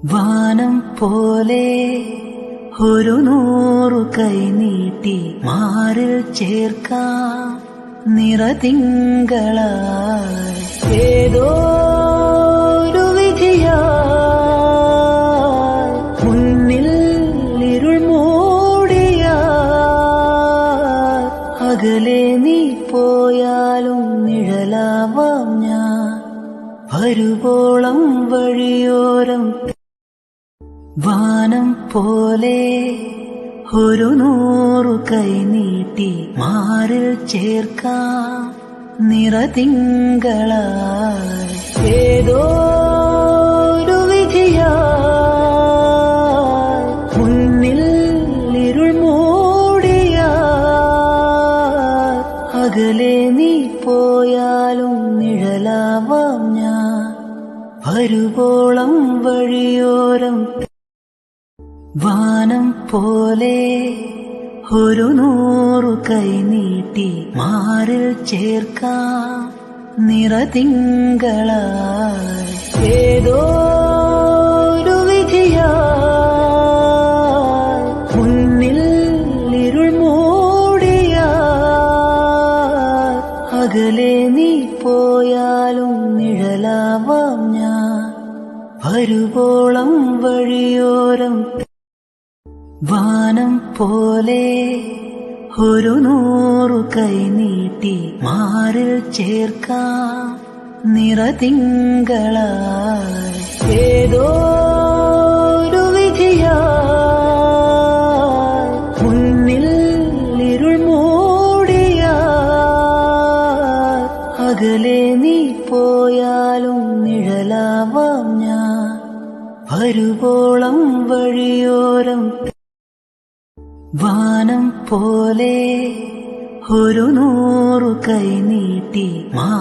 വാനം പോലെ ഒരു 100 കൈ നീട്ടി മാറിൽ ചേർക്കാം നിറതിങ്കളായി ഏതോ ഒരു വിധിയായി മുന്നിൽ ഇരുൾ മൂടിയാൽ അകലെ നീ പോയാലും നിഴലാവാം ഞാൻ വരുവോളം വഴിയോരം വാനം പോലെ ഒരു 100 കൈ നീട്ടി മാറിൽ ചേർക്കാം നിറതിങ്കളായി ഏതോ ഒരു വിധിയായി മുന്നിൽ ഇരുൾ മൂടിയാൽ അകലെ നീ പോയാലും നിഴലാവാം ഞാൻ വരുവോളം വഴിയോരം വാനം പോലെ ഒരു 100 കൈ നീട്ടി മാറിൽ ചേർക്കാം നിറതിങ്കളായി ഏതോ ഒരു വിധിയായി മുന്നിൽ ഇരുൾ മൂടിയാൽ അകലെ നീ പോയാലും നിഴലാവാം ഞാൻ വരുവോളം വഴിയോരം വാനം പോലെ ഒരു 100 കൈ നീട്ടി മാറിൽ ചേർക്കാം നിറതിങ്കളായി ഏതോ ഒരു വിധിയായി മുന്നിൽ ഇരുൾ മൂടിയാൽ അകലെ നീ പോയാലും നിഴലാവാം ഞാൻ വരുവോളം വഴിയോരം വാനം പോലെ ഒരു 100 കൈ നീട്ടി